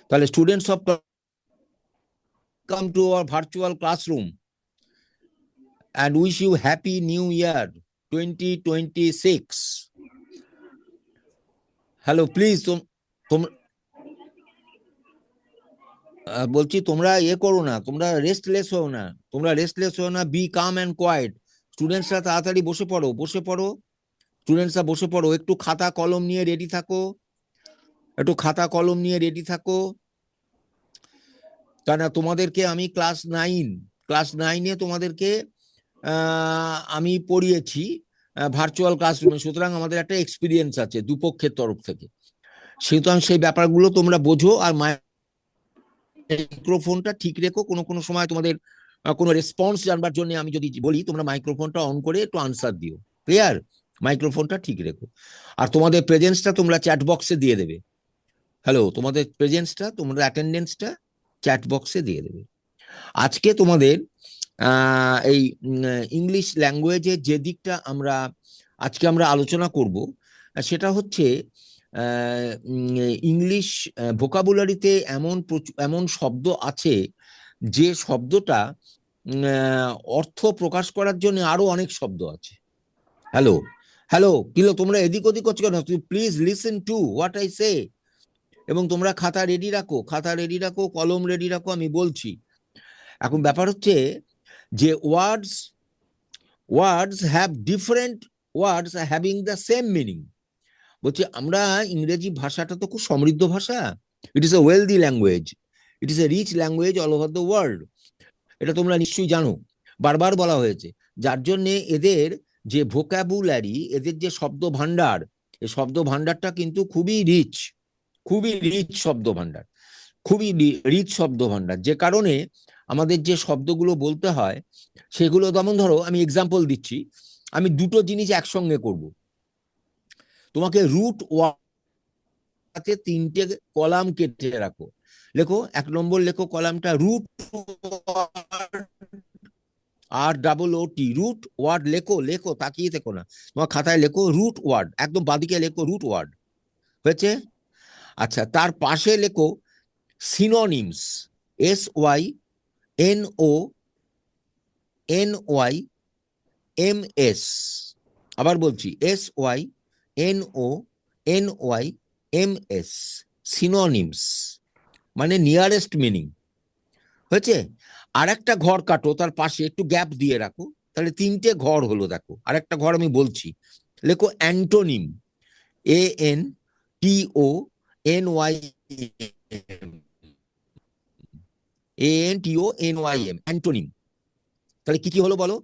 তাহলে students of come to our virtual classroom and wish you happy new year 2026. Hello please বলছি তোমরা করো না, তোমরা রেস্টলেস হও না, বি কাম অ্যান্ড কোয়াইট। স্টুডেন্টসরা তাড়াতাড়ি বসে পড়ো, স্টুডেন্টসরা বসে পড়ো, একটু খাতা কলম নিয়ে রেডি থাকো, কেন তোমাদেরকে আমি ক্লাস নাইনে তোমাদেরকে আমি পড়িয়েছি ভার্চুয়াল ক্লাসরুমে, সুতরাং আমাদের একটা এক্সপিরিয়েন্স আছে দুপক্ষের তরফ থেকে, সুতরাং সেই ব্যাপারগুলো তোমরা বোঝো। আর মাইক্রোফোনটা ঠিক রেখো, কোনো সময় তোমাদের কোনো রেসপন্স জানবার জন্য আমি যদি বলি তোমরা মাইক্রোফোনটা অন করে একটু আনসার দিও, ক্লিয়ার? মাইক্রোফোনটা ঠিক রেখো। আর তোমাদের প্রেজেন্সটা তোমরা চ্যাট বক্সে দিয়ে দেবে। হ্যালো, তোমাদের প্রেজেন্সটা, তোমরা অ্যাটেন্ডেন্সটা চ্যাট বক্সে দিয়ে দেবে। আজকে তোমাদের এই ইংলিশ ল্যাঙ্গুয়েজের যে দিকটা আজকে আমরা আলোচনা করব, সেটা হচ্ছে ইংলিশ ভোকাবুলারিতে এমন শব্দ আছে যে শব্দটা অর্থ প্রকাশ করার জন্য আরো অনেক শব্দ আছে। হ্যালো হ্যালো কিলো, তোমরা এদিক ওদিক করছো কেন? Please listen to what I say. এবং তোমরা খাতা রেডি রাখো, কলম রেডি রাখো, আমি বলছি। এখন ব্যাপার হচ্ছে যে words have different words having the same meaning. বলছে আমরা ইংরেজি ভাষাটা তো খুব সমৃদ্ধ ভাষা, it is a wealthy language, it is a rich language all over the world. এটা তোমরা নিশ্চয়ই জানো, বারবার বলা হয়েছে। যার জন্য এদের যে ভোকাবুলারি, এদের যে শব্দ ভান্ডার, এই শব্দ ভান্ডারটা কিন্তু খুবই রিচ শব্দ ভান্ডার, যে কারণে আমাদের যে শব্দগুলো বলতে হয় সেগুলো, যেমন ধরো আমি এক্সাম্পল দিচ্ছি, আমি দুটো জিনিস একসঙ্গে করব। তোমাকে রুট ওয়ার্ডে 3টে কলাম কেটে রাখো, লেখো 1 নম্বর, লেখো কলামটা রুট ROOT, রুট ওয়ার্ড লেখো, তাকিয়ে থেকো না, তোমার খাতায় লেখো রুট ওয়ার্ড, একদম বাদিকে লেখো রুট ওয়ার্ড, হয়েছে? আচ্ছা, তার পাশে লেখো সিনোনিমস, SYNONYMS। আবার বলছি SYNONYMS, সিনোনিমস মানে নিয়ারেস্ট মিনিং, হয়েছে? আর একটা ঘর কাটো, তার পাশে একটু গ্যাপ দিয়ে রাখো, তাহলে 3টে ঘর হলো। দেখো আর একটা ঘর আমি বলছি, লেখো অ্যান্টোনিম, ANTONYM, অ্যান্টোনিম। তাহলে কি হলো বলো?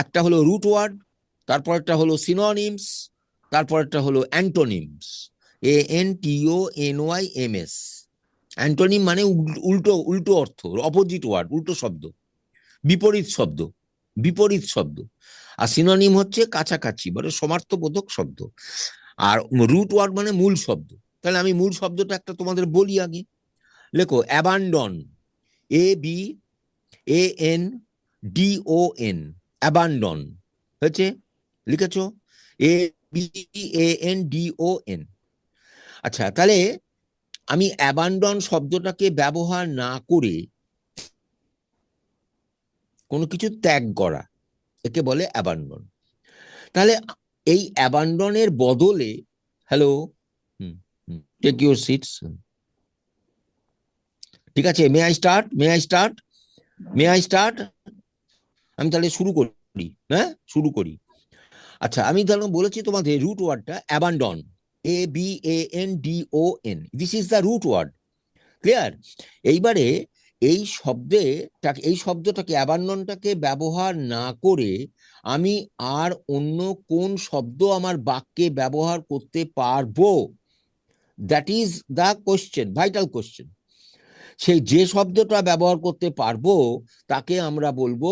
একটা হলো রুট ওয়ার্ড, তারপরটা হলো সিনোনিমস, তারপরটা হলো অ্যান্টোনিমস, ANTONYMS। অ্যান্টোনিম মানে উল্টো অর্থ, অপোজিট ওয়ার্ড, উল্টো শব্দ, বিপরীত শব্দ। আর সিনোনিম হচ্ছে কাছাকাছি, মানে সমার্থবোধক শব্দ। আর রুট ওয়ার্ড মানে মূল শব্দ। তাহলে আমি মূল শব্দটা একটা তোমাদের বলি আগে। লেখো অ্যাবান্ডন, ABANDON, অ্যাবান্ডন, হয়েছে? লিখেছো ABANDON। আচ্ছা, তাহলে আমি অ্যাবান্ডন শব্দটাকে ব্যবহার না করে কোনো কিছু ত্যাগ করা, একে বলে অ্যাবান্ডন। তাহলে এই অ্যাবান্ডনের বদলে, হ্যালো, টেক ইউর সিটস, ঠিক আছে? May I start? আমি তাহলে শুরু করি। আচ্ছা, আমি তাহলে বলেছি তোমাদের রুট ওয়ার্ডটা abandon, ABANDON, this is the root word, clear? এইবারে এই শব্দটাকে, অ্যাবান্ডনটাকে ব্যবহার না করে আমি আর অন্য কোন শব্দ আমার বাক্যে ব্যবহার করতে পারবো? That is the question, vital question. সেই যে শব্দটা ব্যবহার করতে পারবো তাকে আমরা বলবো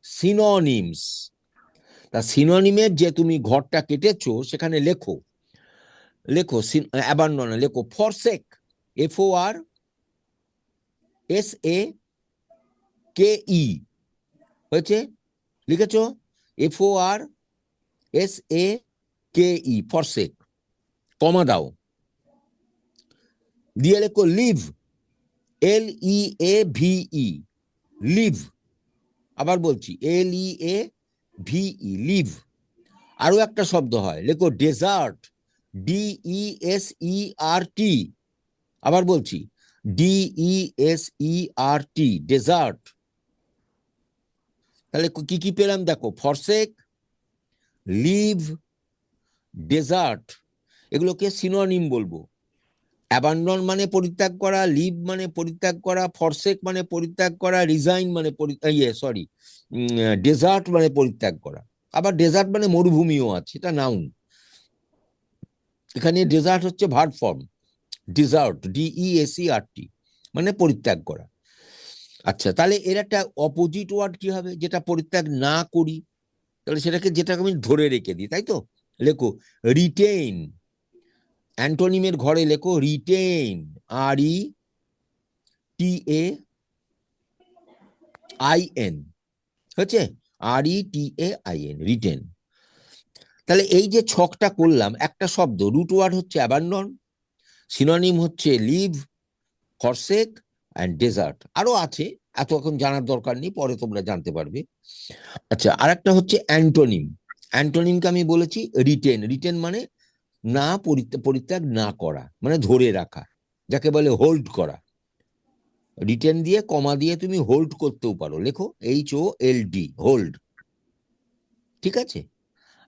সিনোনিমস। তা সিনোনিমের যে তুমি ঘরটা কেটেছো সেখানে লেখো অ্যাবান্ডন, লেখো ফরসেক, FORSAKE, হয়েছে? লিখেছো FORSAKE, ফরসেক, কমা দাও, দিয়ে লেখো লিভ, LEAVE, লিভ। আবার বলছি LEAVE, লিভ। আরো একটা শব্দ হয়, লেখো ডেজার্ট, DESERT। আবার বলছি DESERT, ডেজার্ট। তাহলে কি কি পেলাম দেখো, ফরসেক, লিভ, ডেজার্ট, এগুলোকে সিনোনিম বলবো। অ্যাবান্ডন মানে পরিত্যাগ করা, লিভ মানে পরিত্যাগ করা, ফরসেক মানে পরিত্যাগ করা, রিজাইন মানে ডেজার্ট মানে পরিত্যাগ করা। আবার ডেজার্ট মানে মরুভূমিও আছে, এটা নাউন। এখানে ডেজার্ট হচ্ছে ভার্ব ফর্ম, ডিজার্ট, DESERT, মানে পরিত্যাগ করা। আচ্ছা, তাহলে এর একটা অপোজিট ওয়ার্ড কি হবে, যেটা পরিত্যাগ না করি? তাহলে যেটাকে আমি ধরে রেখে দিই, তাই তো? লেখো রিটেইন। অ্যান্টোনিমের ঘরে লেখো রিটেইন, RETAIN, হচ্ছে RETAIN, রিটেন। তাহলে এই যে ছকটা করলাম, একটা শব্দ, রুট ওয়ার্ড হচ্ছে অ্যাবান্ডন, সিনোনিম হচ্ছে লিভ, ফরসেক অ্যান্ড ডেজার্ট। আরো আছে, এত এখন জানার দরকার নেই, পরে তোমরা জানতে পারবে। আচ্ছা, আর একটা হচ্ছে অ্যান্টোনিম। অ্যান্টোনিমকে আমি বলেছি রিটেন। রিটেন মানে না পরিত্যাগ না করা, মানে ধরে রাখা, যাকে বলে হোল্ড করা। রিটেন দিয়ে কমা দিয়ে তুমি হোল্ড করতেও পারো, লেখো HOLD, হোল্ড। ঠিক আছে?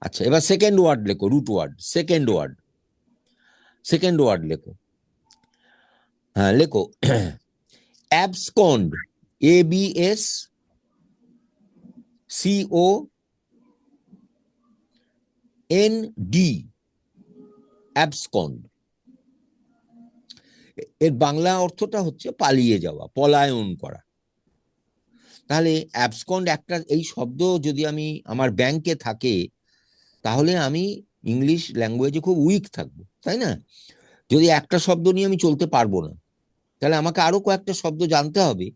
আচ্ছা, এবার সেকেন্ড ওয়ার্ড লেখো, root word, second word. Second word লেখো, হ্যাঁ লেখো অ্যাবসকন্ড, ABSCOND, অ্যাবসকন্ড। এর বাংলা অর্থটা হচ্ছে পালিয়ে যাওয়া, পলায়ন করা। তাহলে অ্যাবসকন্ড একটা, এই শব্দ যদি আমি আমার ব্যাংকে থাকে, তাহলে আমি ইংলিশ ল্যাঙ্গুয়েজে খুব উইক থাকবো, তাই না? যদি একটা শব্দ নিয়ে আমি চলতে পারবো না, তাহলে আমাকে আরো কয়েকটা শব্দ জানতে হবে,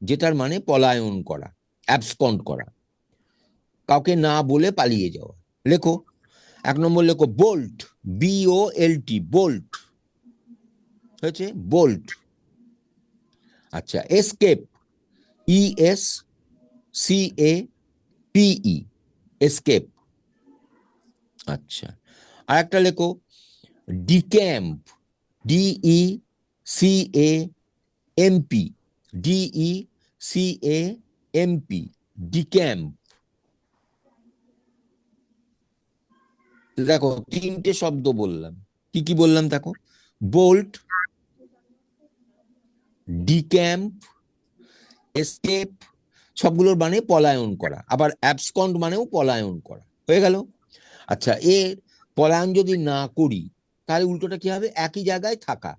যেটার মানে পলায়ন করা, অ্যাবসকন্ড করা, কাউকে না বলে পালিয়ে যাওয়া। লেখো, এক নম্বর লেখো বোল্ট, BOLT, বোল্ট, হয়েছে বোল্ট। আচ্ছা, এসকেপ, ESCAPE, এসকেপ। আচ্ছা, আর একটা লেখো ডিক্যাম্প, DECAMP, DECAMP, ডিক্যাম্প। দেখো তিনটে শব্দ বললাম, কি কি বললাম দেখো, বোল্ট, ডিক্যাম্প, এসকেপ, সবগুলোর মানে পলায়ন করা। আবার অ্যাবসকন্ড মানেও পলায়ন করা, হয়ে গেল। আচ্ছা, এর পলায়ন যদি না করি, তাহলে উল্টোটা কি হবে, একই জায়গায় থাকা,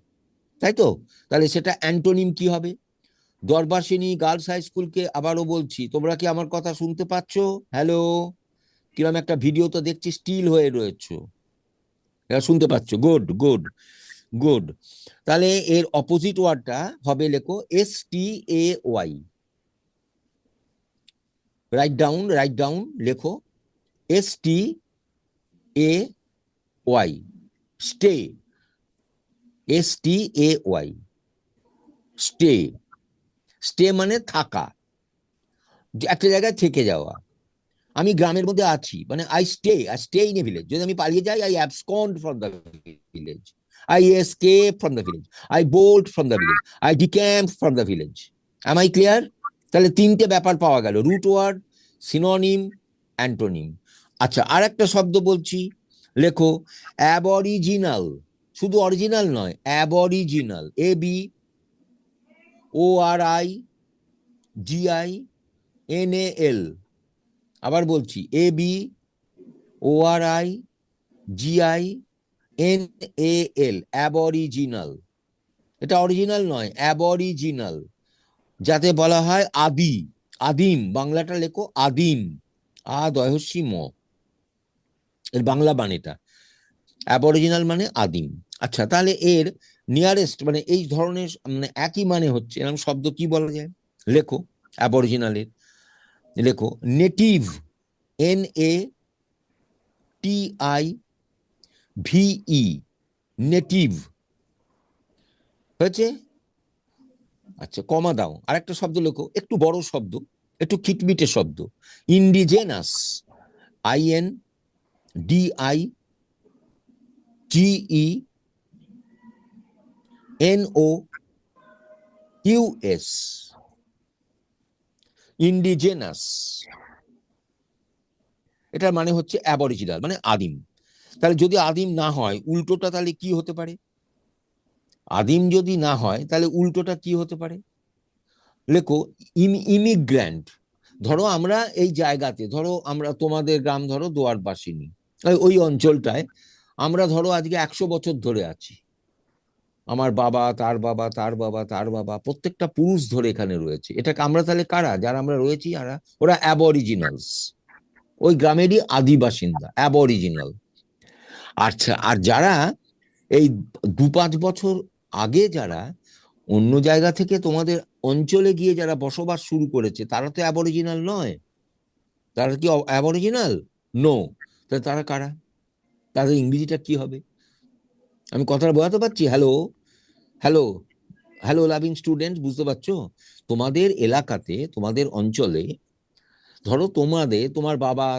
তাই তো? তাহলে সেটা অ্যান্টোনিম কি হবে? দরবাসিনী গার্লস হাই স্কুলকে আবারও বলছি, তোমরা কি আমার কথা শুনতে পাচ্ছ? হ্যালো, কিরম একটা ভিডিও তো দেখছি, স্টিল হয়ে রয়েছে, এরা শুনতে পাচ্ছ? Good good good. তাহলে এর অপোজিট ওয়ার্ডটা হবে, লেখো STAY, রাইট ডাউন, লেখো STAY, stay, STAY, stay. Stay মানে থাকা, একটা জায়গায় থেকে যাওয়া। আমি গ্রামের মধ্যে আছি, মানে I stay in a village. যদি আমি পালিয়ে যাই, I abscond from the village, I escape from the village, I bolt from the village, I decamp from the village. Am I clear? তাহলে তিনটে ব্যাপার পাওয়া গেল, রুট ওয়ার্ড, সিনোনিম, অ্যান্টোনিম। আচ্ছা, আর একটা শব্দ বলছি, লেখো অ্যাবরিজিনাল। শুধু অরিজিনাল নয়, অ্যাবরিজিনাল, ABORIGINAL। আবার বলছি ABORIGINAL, অ্যাবরিজিনাল। এটা অরিজিনাল নয়, অ্যাবরিজিনাল, যাতে বলা হয় আদি, আদিম। বাংলাটা লেখো আদিম, দয়হস্যি ম, এর বাংলা বানেটা অ্যাবরিজিনাল মানে আদিম। আচ্ছা, তাহলে এর নিয়ারেস্ট মানে এই ধরনের মানে একই মানে হচ্ছে এরকম শব্দ কি বলা যায়? লেখো অ্যাবরিজিনালের, লেখো নেটিভ, NATIVE, নেটিভ, হয়েছে? আচ্ছা, কমা দাও, আরেকটা শব্দ লেখো, একটু বড় শব্দ, একটু খিটমিটে শব্দ, ইন্ডিজেনাস, INDIGENOUS, ইন্ডিজেনাস। এটার মানে হচ্ছে অ্যাবরিজিনাল, মানে আদিম। তাহলে যদি আদিম না হয়, উল্টোটা তাহলে কি হতে পারে? আদিম যদি না হয় তাহলে উল্টোটা কি হতে পারে? লেখো ইমিগ্র্যান্ট। ধরো আমরা এই জায়গাতে, ধরো আমরা তোমাদের গ্রাম, ধরো দোয়ারবাসিনী, ওই অঞ্চলটায় আমরা ধরো আজকে 100 বছর ধরে আছি। আমার বাবা, তার বাবা, তার বাবা, তার বাবা, প্রত্যেকটা পুরুষ ধরে এখানে রয়েছে। এটাকে আমরা তাহলে কারা যারা আমরা রয়েছি, ওরা অ্যাবরিজিনালস, ওই গ্রামেরই আদি বাসিন্দা, অ্যাবরিজিনাল। আচ্ছা, আর যারা এই 2-5 বছর আগে যারা অন্য জায়গা থেকে তোমাদের অঞ্চলে গিয়ে যারা বসবাস শুরু করেছে, তারা তো অ্যাবরিজিনাল নয়। তারা কি অ্যাবরিজিনাল? নো। তাহলে তারা কারা? তাদের ইংরেজিটা কি হবে? আমি কথাটা বোঝাতে পারছি? Hello, hello, hello loving student, বুঝতে পারছো? তোমাদের এলাকাতে, তোমাদের অঞ্চলে, ধরো তোমার বাবা,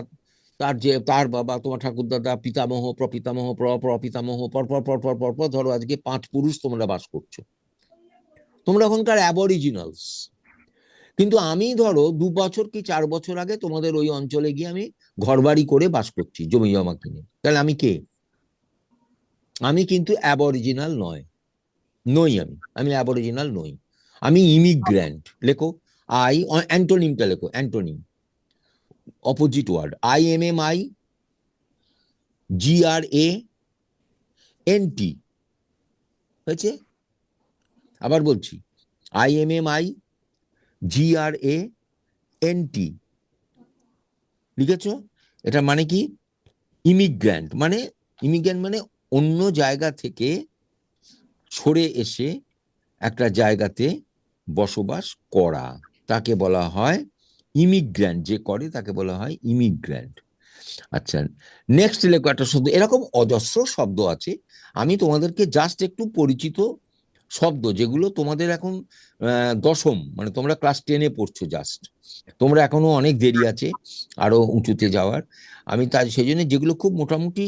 তার বাবা, তোমার ঠাকুরদাদা, পিতামহ, প্রপিতামহ, প্রপিতামহ, পর পর পর পর পর পর, ধরো আজকে 5 পুরুষ তোমরা বাস করছো, তোমরা ওখানকার অ্যাবরিজিনালস। কিন্তু আমি ধরো 2 বছর কি 4 বছর আগে তোমাদের ওই অঞ্চলে গিয়ে আমি ঘরবাড়ি করে বাস করছি, জমি জমা কিনে, তাহলে আমি কে? আমি কিন্তু অ্যাবরিজিনাল নই। আমি অ্যাবরিজিনাল নই, আমি ইমিগ্র্যান্ট। লেখো অ্যান্টোনিমটা লেখো, অ্যান্টোনিম, অপোজিট ওয়ার্ড, IMMIGRANT, হয়েছে? আবার বলছি, IMMIGRANT, লিখেছো? এটা মানে কি? ইমিগ্র্যান্ট মানে, ইমিগ্র্যান্ট মানে অন্য জায়গা থেকে সরে এসে একটা জায়গাতে বসবাস করা, তাকে বলা হয় ইমিগ্র্যান্ট। যে করে তাকে বলা হয় ইমিগ্র্যান্ট। আচ্ছা, নেক্সট লেখো একটা শব্দ, এরকম অজস্র শব্দ আছে। আমি তোমাদেরকে জাস্ট একটু পরিচিত শব্দ, যেগুলো তোমাদের এখন দশম, মানে তোমরা ক্লাস 10-এ পড়ছো জাস্ট, তোমরা এখনো অনেক দেরি আছে আরো উঁচুতে যাওয়ার। আমি তাই সেই জন্য যেগুলো খুব মোটামুটি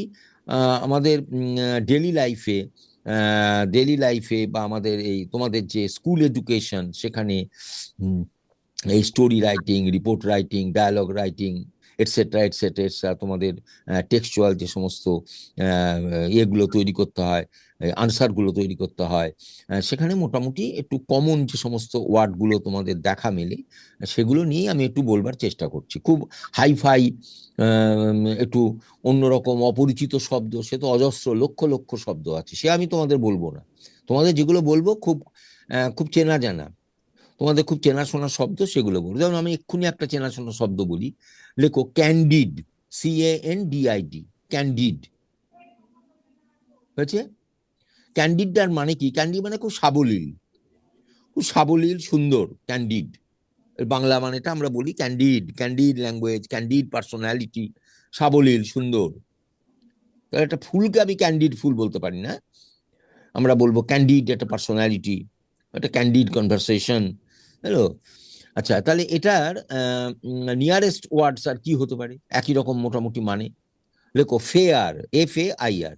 আমাদের ডেলি লাইফে বা আমাদের এই তোমাদের যে স্কুল এডুকেশন, সেখানে এই story writing, report writing, dialogue writing, etcetera etcetera etcetera, তোমাদের টেক্সচুয়াল যে সমস্ত ইয়েগুলো তৈরি করতে হয়, আনসারগুলো তৈরি করতে হয়, সেখানে মোটামুটি একটু কমন যে সমস্ত ওয়ার্ডগুলো তোমাদের দেখা মেলে, সেগুলো নিয়েই আমি একটু বলবার চেষ্টা করছি। খুব হাইফাই, একটু অন্যরকম অপরিচিত শব্দ, সে তো অজস্র লক্ষ লক্ষ শব্দ আছে, সে আমি তোমাদের বলবো না। তোমাদের যেগুলো বলবো খুব খুব চেনা জানা, তোমাদের খুব চেনাশোনা শব্দ, সেগুলো বলবো। যেমন আমি এক্ষুনি একটা চেনাশোনা শব্দ বলি, লেখো ক্যান্ডিড, CANDID, ক্যান্ডিড, হয়েছে? ক্যান্ডিডটার মানে কি? ক্যান্ডিড মানে খুব সাবলীল, খুব সাবলীল, সুন্দর, ক্যান্ডিড। এর বাংলা মানেটা আমরা বলি candid, candid language, candid personality, সাবলীল, সুন্দর। তাহলে একটা ফুলকে আমি ক্যান্ডিড ফুল বলতে পারি না, আমরা বলবো ক্যান্ডিড একটা পার্সোনালিটি, একটা ক্যান্ডিড কনভারসেশন। হ্যালো। আচ্ছা, তাহলে এটার নিয়ারেস্ট ওয়ার্ডস আর কি হতে পারে একই রকম মোটামুটি মানে? লেখো ফেয়ার, FAIR।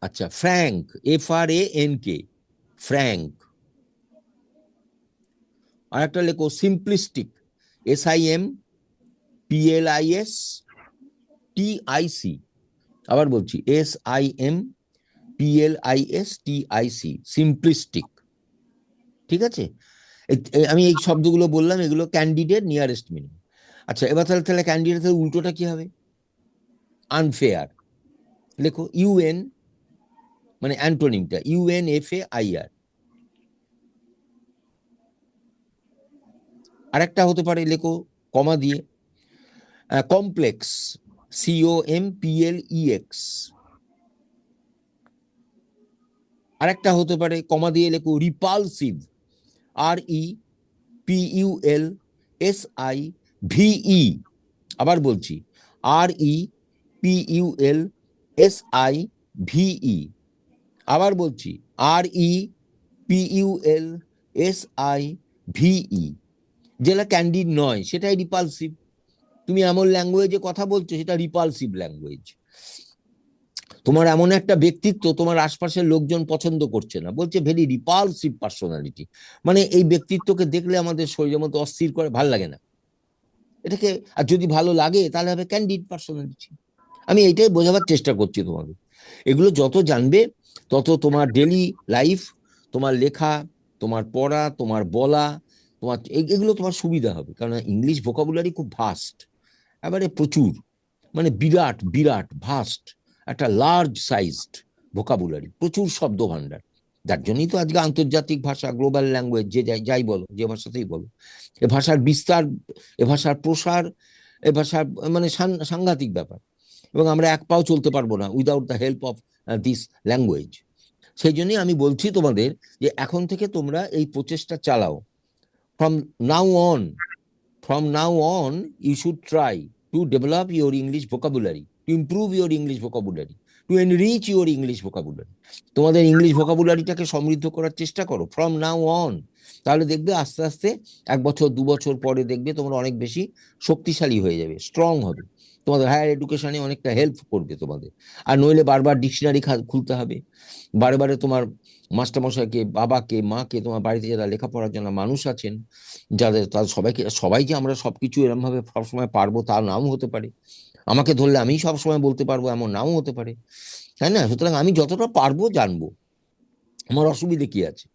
আচ্ছা, ফ্র্যাঙ্ক, FRANK, ফ্র্যাঙ্ক। আর একটা লেখো সিম্পলিস্টিক, SIMPLISTIC। আবার বলছি, SIMPLISTIC, সিম্পলিস্টিক। ঠিক আছে? আমি এই শব্দগুলো বললাম, এগুলো ক্যান্ডিডেট নিয়ারেস্ট মিনিং। আচ্ছা, এবার তাহলে তাহলে ক্যান্ডিডেটের উল্টোটা কি হবে? আনফেয়ার। লেখো UN, মানে অ্যান্টোনিমটা UNFAIR। আরেকটা হতে পারে, লেখো কমা দিয়ে, কমপ্লেক্স, COMPLEX। আরেকটা হতে পারে কমা দিয়ে, লেখো রিপালসিভ, REPULSIVE। আবার বলছি, REPULSIVE। আবার বলছি, REPULSIVE, যেটা ক্যান্ডিড নয় সেটাই রিপালসিভ। তুমি এমন ল্যাঙ্গুয়েজে কথা বলছো, সেটা রিপালসিভ ল্যাঙ্গুয়েজ। তোমার এমন একটা ব্যক্তিত্ব তোমার আশপাশের লোকজন পছন্দ করছে না, বলছে ভেরি রিপালসিভ পার্সোনালিটি, মানে এই ব্যক্তিত্বকে দেখলে আমাদের শরীরের মধ্যে অস্থির করে, ভাল লাগে না এটাকে। আর যদি ভালো লাগে তাহলে হবে ক্যান্ডিড পার্সোনালিটি। আমি এইটাই বোঝাবার চেষ্টা করছি তোমাদের। এগুলো যত জানবে তত তোমার ডেলি লাইফ, তোমার লেখা, তোমার পড়া, তোমার বলা, তোমার এগুলো তোমার সুবিধা হবে। কারণ ইংলিশ ভোকাবুলারি খুব ভাস্ট, এবারে প্রচুর, মানে বিরাট বিরাট ভাস্ট, একটা লার্জ সাইজড ভোকাবুলারি, প্রচুর শব্দ ভান্ডার। যার জন্যই তো আজকে আন্তর্জাতিক ভাষা, গ্লোবাল ল্যাঙ্গুয়েজ, যে যাই বলো, যে ভাষাতেই বলো, এ ভাষার বিস্তার, এ ভাষার প্রসার, এ ভাষার মানে সাংঘাতিক ব্যাপার। এবং আমরা এক পাও চলতে পারবো না without the help of this language. সেই জন্যই আমি বলছি তোমাদের যে এখন থেকে তোমরা এই প্রচেষ্টা চালাও। From now on, from now on, you should try to develop your English vocabulary, to improve your English vocabulary, to enrich your English vocabulary. তোমাদের ইংলিশ ভোকাবুলারিটাকে সমৃদ্ধ করার চেষ্টা করো ফ্রম নাও অন। তাহলে দেখবে আস্তে আস্তে 1 বছর 2 বছর পরে দেখবে তোমরা অনেক বেশি শক্তিশালী হয়ে যাবে, স্ট্রং হবে। তোমাদের হায়ার এডুকেশনে অনেকটা হেল্প করবে তোমাদের। আর নইলে বারবার ডিকশনারি খুলতে হবে, বারে বারে তোমার মাস্টারমশাইকে, বাবাকে, মাকে, তোমার বাড়িতে যারা লেখাপড়ার জন্য মানুষ আছেন, যাদের, তাদের সবাই যে আমরা সবকিছু এরকম ভাবে সবসময় পারবো তা নাও হতে পারে। আমাকে ধরলে আমি সবসময় বলতে পারবো এমন নাও হতে পারে, তাই না? সুতরাং আমি যতটা পারবো জানবো, আমার অসুবিধে কি আছে?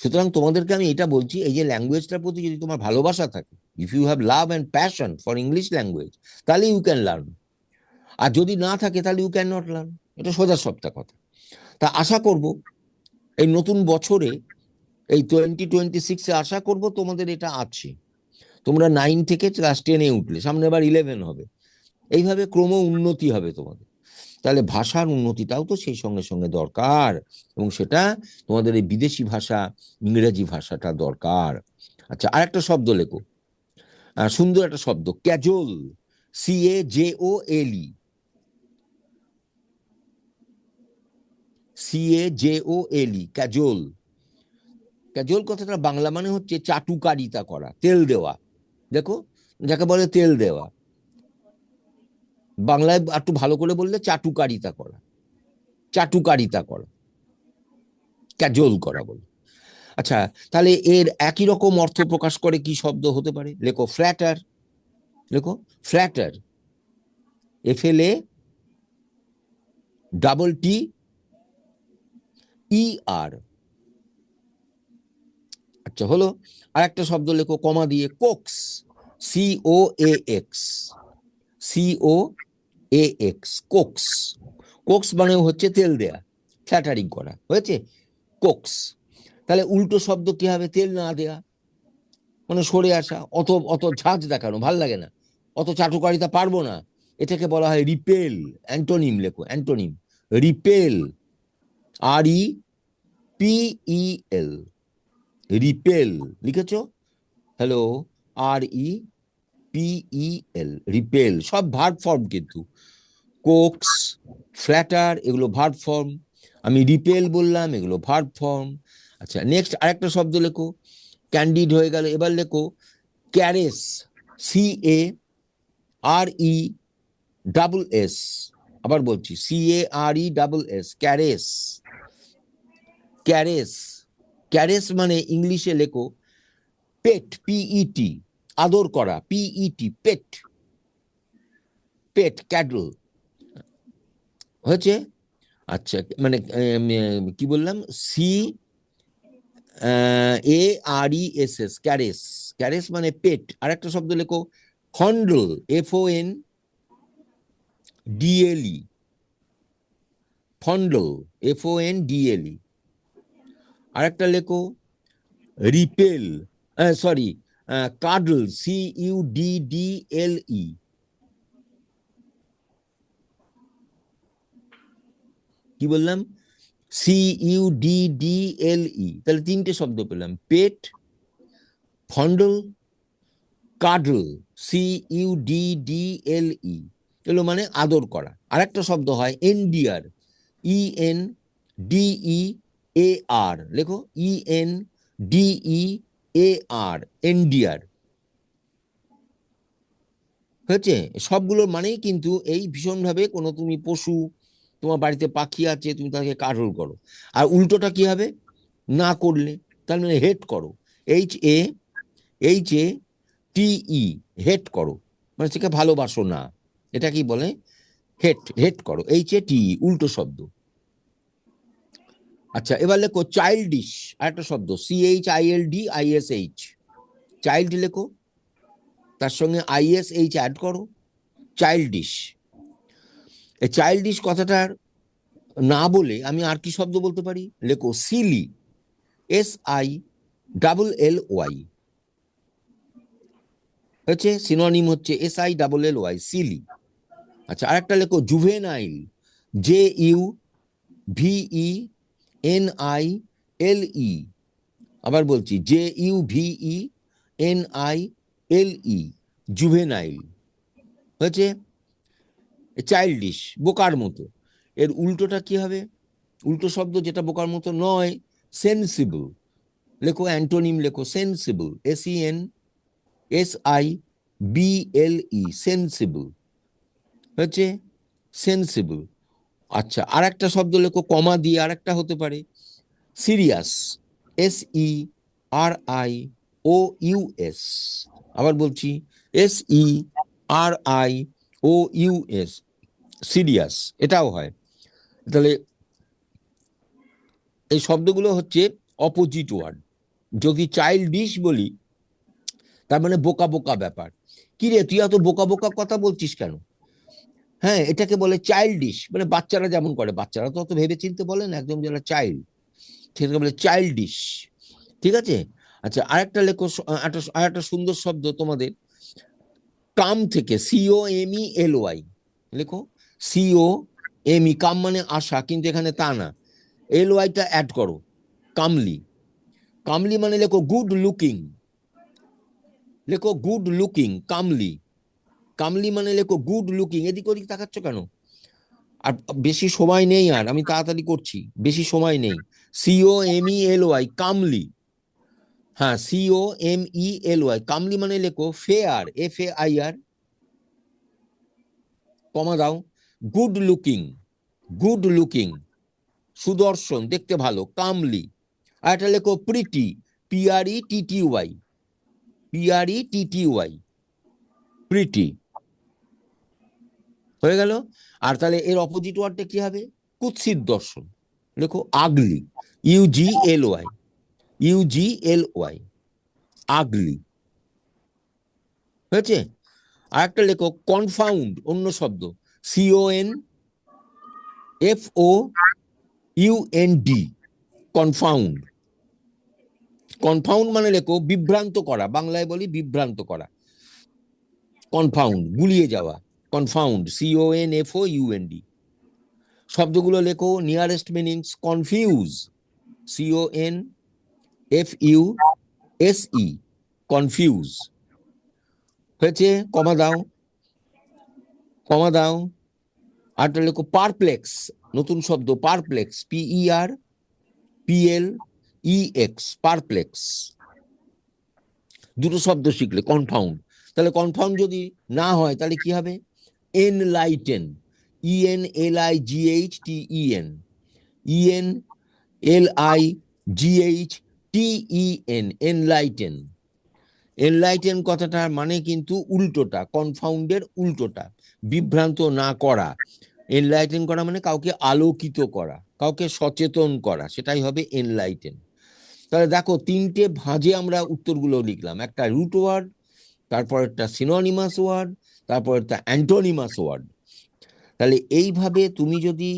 সুতরাং তোমাদেরকে আমি এটা বলছি, এই যে ল্যাঙ্গুয়েজটার প্রতি যদি তোমার ভালোবাসা থাকে, if you have love and passion for English language, তাহলে ইউ ক্যান লার্ন। আর যদি না থাকে তাহলে ইউ ক্যান নট লার্ন। এটা সোজা সবটা কথা। তা আশা করব এই নতুন বছরে, এই 2026-এ আশা করব তোমাদের এটা আছে। তোমরা 9 থেকে ক্লাস 10-এ উঠলে, সামনে আবার 11 হবে, এইভাবে ক্রম উন্নতি হবে তোমাদের। তাহলে ভাষার উন্নতিটাও তো সেই সঙ্গে সঙ্গে দরকার, এবং সেটা তোমাদের এই বিদেশি ভাষা, ইংরেজি ভাষাটা দরকার। আচ্ছা, আরেকটা শব্দ লেখো, সুন্দর একটা শব্দ, ক্যাজল, CAJOLE, CAJOLE, ক্যাজল। ক্যাজল কথাটা বাংলা মানে হচ্ছে চাটুকারিতা করা, তেল দেওয়া। দেখো, যাকে বলে তেল দেওয়া, বাংলায় একটু ভালো করে বললে চাটুকারিতা করা, চাটুকারিতা করা, ক্যাজল করা বলে। আচ্ছা, তাহলে এর একই রকম অর্থ প্রকাশ করে কি শব্দ হতে পারে? লেখো ফ্ল্যাটার, লেখো ফ্ল্যাটার, FLATTER। আচ্ছা, হলো। আর একটা শব্দ লেখো কমা দিয়ে, Cokes, COAX, COAX, Cokes. Cokes মানে হচ্ছে তেল দেয়া, ফ্ল্যাটারিং করা, হয়েছে কোক্স। তাহলে উল্টো শব্দ কি হবে? তেল না দেয়া, মানে সরে আসা, অত অত ঝাঁজ দেখানো ভাল লাগে না, অত চাটুকারিতা পারবো না, এটাকে বলা হয় রিপেল। অ্যান্টোনিম লেখো, অ্যান্টোনিম, রিপেল, REPEL, রিপেল। লিখেছো? Hello, REPEL, repel. সব ভার্ব ফর্ম কিন্তু, কোক্স, ফ্ল্যাটার, এগুলো ভার্ব ফর্ম। আমি রিপেল বললাম, এগুলো ভার্ব ফর্ম। আচ্ছা, নেক্সট আরেকটা শব্দ লেখো, ক্যান্ডিড হয়ে গেল। এবার লেখো ক্যারেস, CARESS। আবার বলছি, CARESS, ক্যারেস, ক্যারেস। ক্যারেস মানে ইংলিশে লেখো পেট, PET, আদর করা, PET, পেট, পেট, ক্যাটল, হয়েছে? আচ্ছা, মানে কি বললাম? CARESS, ক্যারেস, ক্যারেস মানে পেট। আর একটা শব্দ লেখো ফন্ডল, FONDLE, ফন্ডল, FONDLE। আর একটা লেখো রিপেল, সরি, কাডল, CUDDLE। কি বললাম? CUDDLE। তাহলে 3টে শব্দ পেলাম, পেট, ফন্ডল, কাডল, CUDDLE। এগুলো মানে আদর করা। আর একটা শব্দ হয় এনডিয়ার, DEAR, লেখো ENDEAR, এনডিআর। হয়েছে? সবগুলোর মানেই কিন্তু এই ভীষণভাবে কোনো তুমি পশু, তোমার বাড়িতে পাখি আছে, তুমি তাকে কাঠল করো। আর উল্টোটা কি হবে? না করলে, তার মানে হেট করো। HATE, হেট করো, মানে সেকে ভালোবাসো না। এটা কি বলে? হেট, হেট করো, HATE, উল্টো শব্দ। আচ্ছা, এবার লেখো চাইল্ডিশ, আরেকটা শব্দ, CHILDISH, চাইল্ড লেখো, তার সঙ্গে ISH অ্যাড করো, চাইল্ডিশ। এই চাইল্ডিশ কথাটার না বলে আমি আর কি শব্দ বলতে পারি? লেখো সিলি, SILLY, হচ্ছে সিনোনিম হচ্ছে SILLY, সিলি। আচ্ছা, আরেকটা লেখো জুভেনাইল, JUVENILE, আবার বলছি JUVENILE, জুভেনাইল। হয়েছে? চাইল্ডিশ, বোকার মতো। এর উল্টোটা কি হবে? উল্টো শব্দ যেটা বোকার মতো নয়, সেন্সিবল। লেখো অ্যান্টোনিম, লেখো সেন্সিবল, SENSIBLE, সেন্সিবল। হচ্ছে? সেন্সিবল। আচ্ছা, আর একটা শব্দ লেখো কমা দিয়ে, আর একটা হতে পারে সিরিয়াস, SERIOUS, আবার বলছি SERIOUS, সিরিয়াস, এটাও হয়। তাহলে এই শব্দগুলো হচ্ছে অপোজিট ওয়ার্ড। যদি চাইল্ডিশ বলি, তার মানে বোকা বোকা ব্যাপার। কি রে, তুই এত বোকা বোকা কথা বলছিস কেন? হ্যাঁ, এটাকে বলে চাইল্ডিশ, মানে বাচ্চারা যেমন করে, বাচ্চারা তো অত ভেবে চিনতে বলে না, একদম যারা চাইল্ড, সেটাকে বলে চাইল্ডিশ। ঠিক আছে? আচ্ছা, আরেকটা লেখো, আরেকটা সুন্দর শব্দ তোমাদের, কাম থেকে, COMELY, লেখো COME, কাম মানে আশা, কিন্তু এখানে তা না, LYটা অ্যাড করো, কামলি। কামলি মানে লেখো গুড লুকিং, লেখো গুড লুকিং, কামলি। কামলি মানে লেখো গুড লুকিং। এদিক ওদিক তাকাচ্ছ কেন? আর বেশি সময় নেই, আর আমি তাড়াতাড়ি করছি, বেশি সময় নেই। COMELY, কামলি। হ্যাঁ, COMELY, কামলি মানে লেখো ফেয়ার, FAIR, কমা দাও, গুড লুকিং, গুড লুকিং, সুদর্শন, দেখতে ভালো, কামলি। আর এটা লেখো প্রিটি, PRETTY, PRETTY, প্রিটি। হয়ে গেল? আর তাহলে এর অপোজিট ওয়ার্ডটা কি হবে? কুৎসিত দর্শন, লেখো আগলি, UGLY, UGLY, আগলি। হয়েছে? আর একটা লেখো কনফাউন্ড, অন্য শব্দ, CONFOUND, কনফাউন্ড। কনফাউন্ড মানে লেখো বিভ্রান্ত করা, বাংলায় বলি বিভ্রান্ত করা, কনফাউন্ড, গুলিয়ে যাওয়া, কনফাউন্ড, CONFOUND। শব্দগুলো লেখো, nearest meanings, confuse, CONFUSE, confuse. হয়েছে? কমা দাও, কমা দাও। আরটা লেখো পারপ্লেক্স, নতুন শব্দ, পারপ্লেক্স, PERPLEX, পারপ্লেক্স। দুটো শব্দ শিখলে, কনফাউন্ড। তাহলে কনফাউন্ড যদি না হয়, তাহলে কি হবে? Enlighten, ENLIGHTEN, ENLIGHTEN, enlighten. Enlighten কথাটার মানে কিন্তু উল্টোটা, কনফাউন্ডের উল্টোটা, বিভ্রান্ত না করা। এনলাইটেন করা মানে কাউকে আলোকিত করা, কাউকে সচেতন করা, সেটাই হবে এনলাইটেন। তাহলে দেখো, তিনটে ভাঁজে আমরা উত্তরগুলো লিখলাম, একটা রুট ওয়ার্ড, তারপর একটা সিনোনিমাস ওয়ার্ড, তারপর একটা অ্যান্টোনিমাস ওয়ার্ড। তাহলে এইভাবে তুমি যদি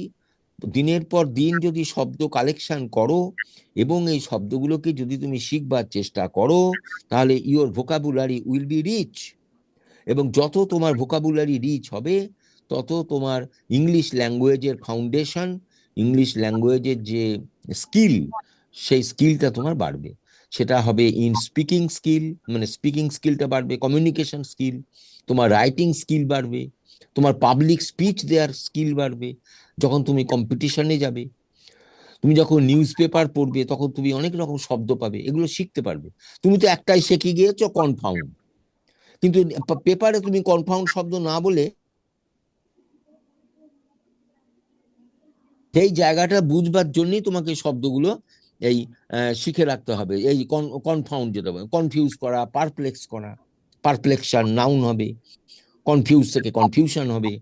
দিনের পর দিন যদি শব্দ কালেকশন করো এবং এই শব্দগুলোকে যদি তুমি শিখবার চেষ্টা করো, তাহলে your vocabulary will be rich. এবং যত তোমার ভোকাবুলারি রিচ হবে, তত তোমার ইংলিশ ল্যাঙ্গুয়েজের ফাউন্ডেশন, ইংলিশ ল্যাঙ্গুয়েজের যে স্কিল, সেই স্কিলটা তোমার বাড়বে। সেটা হবে ইন স্পিকিং স্কিল, মানে স্পিকিং স্কিলটা বাড়বে, কমিউনিকেশন স্কিল, তোমার রাইটিং স্কিল বাড়বে, তোমার পাবলিক স্পিচ দেওয়ার স্কিল বাড়বে যখন তুমি কম্পিটিশনে যাবে। তুমি যখন নিউজ পেপার পড়বে তখন তুমি অনেক রকম শব্দ পাবে, এগুলো শিখতে পারবে। তুমি তো একটাই শিখে গিয়েছো, কনফাউন্ড। কিন্তু পেপারে তুমি কনফাউন্ড শব্দ না বলে সেই জায়গাটা বুঝবার জন্যই তোমাকে শব্দগুলো এই শিখে রাখতে হবে। এই কনফাউন্ড যেটা বলে, কনফিউজ করা, পারপ্লেক্স করা, পারপ্লেক্সার নাউন হবে, কনফিউজ থেকে কনফিউশন হবে।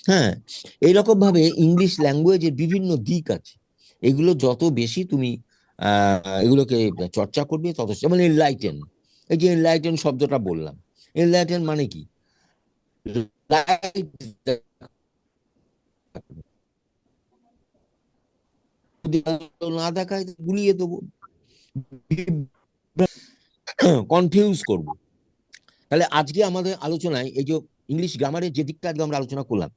হ্যাঁ, এইরকম ভাবে ইংলিশ ল্যাঙ্গুয়েজের বিভিন্ন দিক আছে। এগুলো যত বেশি তুমি এগুলোকে চর্চা করবে তত, যেমন এনলাইটেন। এই যে এনলাইটেন শব্দটা বললাম, এনলাইটেন মানে কি? লাইট না দেখায় গুলিয়ে দেবো, কনফিউজ করবো। তাহলে আজকে আমাদের আলোচনায় এই যে ইংলিশ গ্রামারের যে দিকটা আজকে আমরা আলোচনা করলাম,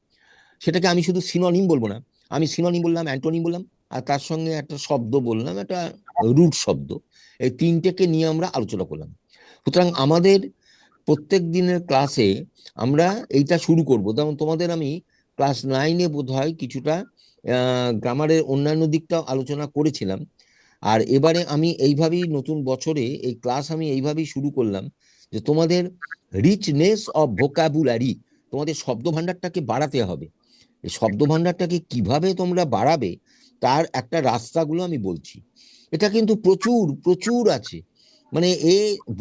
সেটাকে আমি শুধু সিনোনিম বলবো না, আমি সিনোনিম বললাম, অ্যান্টোনিম বললাম, আর তার সঙ্গে একটা শব্দ বললাম, একটা রুট শব্দ। এই তিনটেকে নিয়ে আমরা আলোচনা করলাম। সুতরাং আমাদের প্রত্যেক দিনের ক্লাসে আমরা এইটা শুরু করব। যেমন তোমাদের আমি ক্লাস 9-এ বোধ হয় কিছুটা গ্রামারের অন্যান্য দিকটাও আলোচনা করেছিলাম। আর এবারে আমি এইভাবেই নতুন বছরে এই ক্লাস আমি এইভাবেই শুরু করলাম, যে তোমাদের রিচনেস অফ ভোকাবুলারি, তোমাদের শব্দ ভান্ডারটাকে বাড়াতে হবে। এই শব্দ ভান্ডারটাকে কিভাবে তোমরা বাড়াবে তার একটা রাস্তাগুলো আমি বলছি। এটা কিন্তু প্রচুর প্রচুর আছে, মানে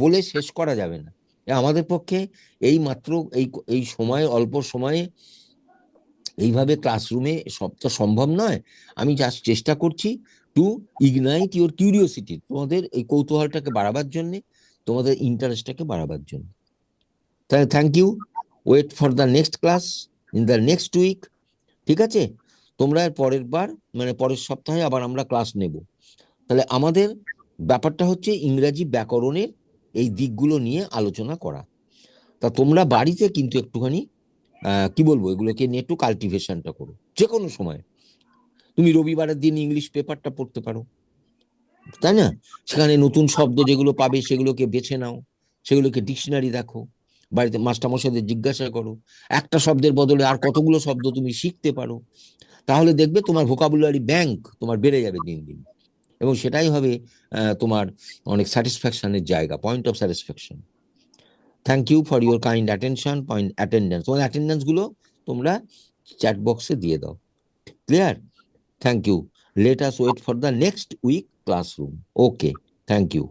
বলে শেষ করা যাবে না। আমাদের পক্ষে এই মাত্র এই এই সময়ে, অল্প সময়ে এইভাবে ক্লাসরুমে সব তো সম্ভব নয়। আমি জাস্ট চেষ্টা করছি টু ইগনাইট ইউর কিউরিওসিটি, তোমাদের এই কৌতূহলটাকে বাড়াবার জন্য, তোমাদের ইন্টারেস্টটাকে বাড়াবার জন্য। তাহলে thank you. Wait for the next class in the next week. ঠিক আছে? তোমরা এর পরের বার, মানে পরের সপ্তাহে আবার আমরা ক্লাস নেব। তাহলে আমাদের ব্যাপারটা হচ্ছে ইংরাজি ব্যাকরণের এই দিকগুলো নিয়ে আলোচনা করা। তা তোমরা বাড়িতে কিন্তু একটুখানি কি বলবো, এগুলোকে নিয়ে একটু কাল্টিভেশনটা করো। যে কোনো সময় তুমি রবিবারের দিন ইংলিশ পেপারটা পড়তে পারো, তাই না? সেখানে নতুন শব্দ যেগুলো পাবে সেগুলোকে বেছে নাও, সেগুলোকে ডিকশনারি দেখো, বাড়িতে মাস্টারমশাইদের জিজ্ঞাসা করো, একটা শব্দের বদলে আর কতগুলো শব্দ তুমি শিখতে পারো। তাহলে দেখবে তোমার ভোকাবুলারি ব্যাংক তোমার বেড়ে যাবে দিন দিন, এবং সেটাই হবে তোমার অনেক স্যাটিসফ্যাকশনের জায়গা, point of satisfaction. Thank you for your kind attention, point attendance, তোমার অ্যাটেন্ডেন্স গুলো তোমরা চ্যাট বক্সে দিয়ে দাও। Clear? Thank you. Let us wait for the next week classroom. Okay, thank you.